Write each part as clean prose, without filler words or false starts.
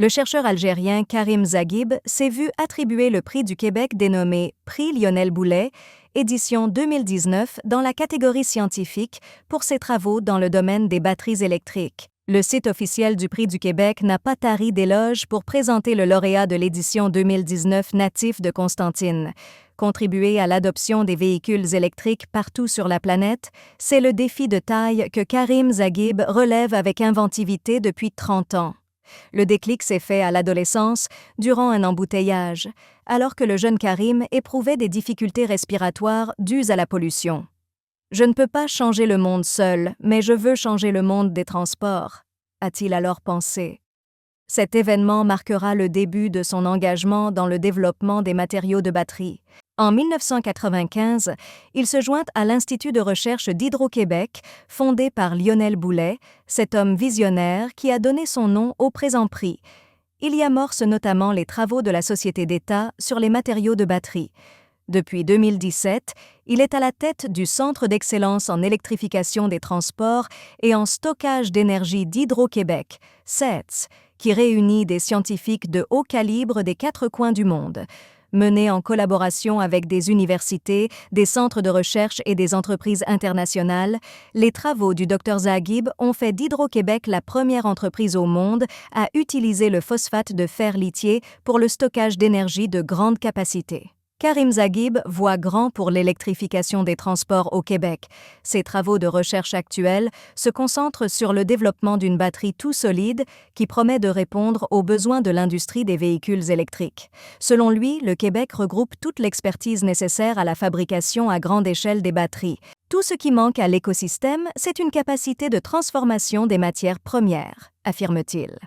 Le chercheur algérien Karim Zaghib s'est vu attribuer le prix du Québec dénommé Prix Lionel Boulet, édition 2019, dans la catégorie scientifique pour ses travaux dans le domaine des batteries électriques. Le site officiel du Prix du Québec n'a pas tari d'éloges pour présenter le lauréat de l'édition 2019 natif de Constantine. Contribuer à l'adoption des véhicules électriques partout sur la planète, c'est le défi de taille que Karim Zaghib relève avec inventivité depuis 30 ans. Le déclic s'est fait à l'adolescence, durant un embouteillage, alors que le jeune Karim éprouvait des difficultés respiratoires dues à la pollution. « Je ne peux pas changer le monde seul, mais je veux changer le monde des transports », a-t-il alors pensé. Cet événement marquera le début de son engagement dans le développement des matériaux de batterie. En 1995, il se joint à l'Institut de recherche d'Hydro-Québec, fondé par Lionel Boulet, cet homme visionnaire qui a donné son nom au présent prix. Il y amorce notamment les travaux de la Société d'État sur les matériaux de batterie. Depuis 2017, il est à la tête du Centre d'excellence en électrification des transports et en stockage d'énergie d'Hydro-Québec, CETS, qui réunit des scientifiques de haut calibre des 4 coins du monde. Mené en collaboration avec des universités, des centres de recherche et des entreprises internationales, les travaux du Dr Zaghib ont fait d'Hydro-Québec la première entreprise au monde à utiliser le phosphate de fer lithier pour le stockage d'énergie de grande capacité. Karim Zaghib voit grand pour l'électrification des transports au Québec. Ses travaux de recherche actuels se concentrent sur le développement d'une batterie tout solide qui promet de répondre aux besoins de l'industrie des véhicules électriques. Selon lui, le Québec regroupe toute l'expertise nécessaire à la fabrication à grande échelle des batteries. Tout ce qui manque à l'écosystème, c'est une capacité de transformation des matières premières, affirme-t-il.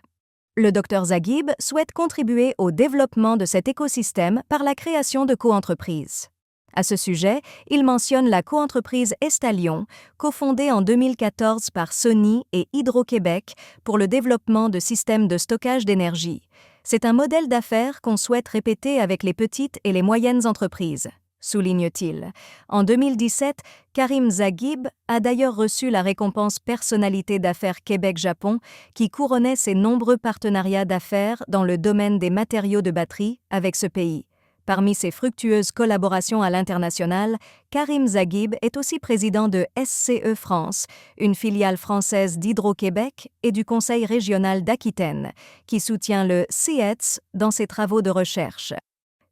Le Dr Zaghib souhaite contribuer au développement de cet écosystème par la création de coentreprises. À ce sujet, il mentionne la coentreprise Estalion, cofondée en 2014 par Sony et Hydro-Québec pour le développement de systèmes de stockage d'énergie. C'est un modèle d'affaires qu'on souhaite répéter avec les petites et les moyennes entreprises, souligne-t-il. En 2017, Karim Zaghib a d'ailleurs reçu la récompense Personnalité d'affaires Québec-Japon qui couronnait ses nombreux partenariats d'affaires dans le domaine des matériaux de batterie avec ce pays. Parmi ses fructueuses collaborations à l'international, Karim Zaghib est aussi président de SCE France, une filiale française d'Hydro-Québec et du Conseil régional d'Aquitaine, qui soutient le CETS dans ses travaux de recherche.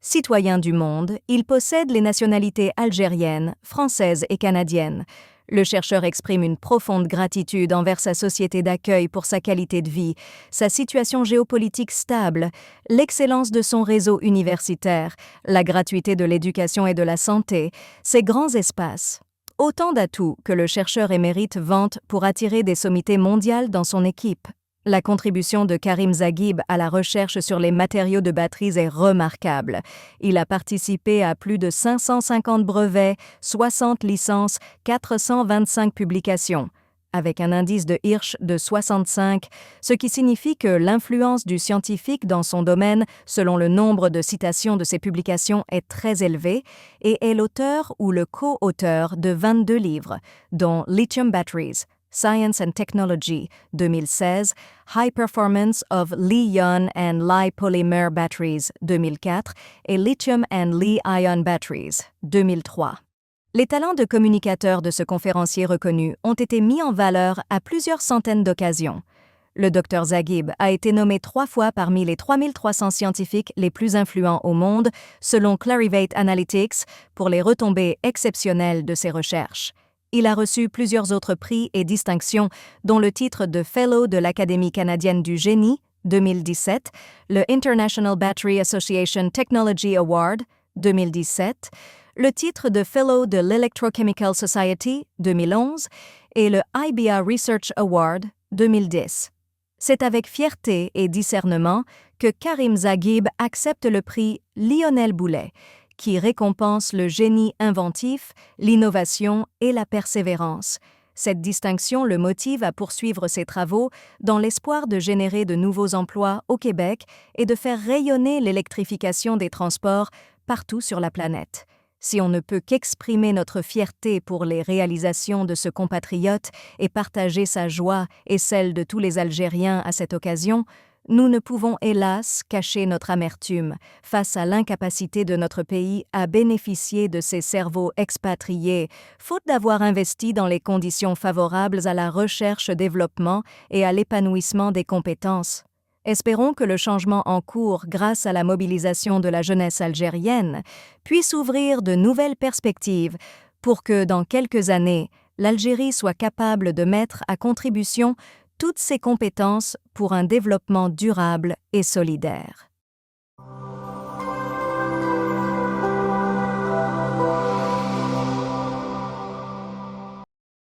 Citoyen du monde, il possède les nationalités algérienne, française et canadienne. Le chercheur exprime une profonde gratitude envers sa société d'accueil pour sa qualité de vie, sa situation géopolitique stable, l'excellence de son réseau universitaire, la gratuité de l'éducation et de la santé, ses grands espaces. Autant d'atouts que le chercheur émérite vante pour attirer des sommités mondiales dans son équipe. La contribution de Karim Zaghib à la recherche sur les matériaux de batteries est remarquable. Il a participé à plus de 550 brevets, 60 licences, 425 publications, avec un indice de Hirsch de 65, ce qui signifie que l'influence du scientifique dans son domaine, selon le nombre de citations de ses publications, est très élevée et est l'auteur ou le co-auteur de 22 livres, dont Lithium Batteries, Science and Technology, 2016, High Performance of Li-ion and Li-polymer Batteries, 2004, et Lithium and Li-ion Batteries, 2003. Les talents de communicateur de ce conférencier reconnu ont été mis en valeur à plusieurs centaines d'occasions. Le Dr Zaghib a été nommé 3 fois parmi les 3300 scientifiques les plus influents au monde, selon Clarivate Analytics, pour les retombées exceptionnelles de ses recherches. Il a reçu plusieurs autres prix et distinctions, dont le titre de Fellow de l'Académie canadienne du génie, 2017, le International Battery Association Technology Award, 2017, le titre de Fellow de l'Electrochemical Society, 2011, et le IBA Research Award, 2010. C'est avec fierté et discernement que Karim Zaghib accepte le prix Lionel Boulet, qui récompense le génie inventif, l'innovation et la persévérance. Cette distinction le motive à poursuivre ses travaux dans l'espoir de générer de nouveaux emplois au Québec et de faire rayonner l'électrification des transports partout sur la planète. Si on ne peut qu'exprimer notre fierté pour les réalisations de ce compatriote et partager sa joie et celle de tous les Algériens à cette occasion, nous ne pouvons hélas cacher notre amertume face à l'incapacité de notre pays à bénéficier de ces cerveaux expatriés, faute d'avoir investi dans les conditions favorables à la recherche-développement et à l'épanouissement des compétences. Espérons que le changement en cours grâce à la mobilisation de la jeunesse algérienne puisse ouvrir de nouvelles perspectives pour que, dans quelques années, l'Algérie soit capable de mettre à contribution toutes ses compétences pour un développement durable et solidaire.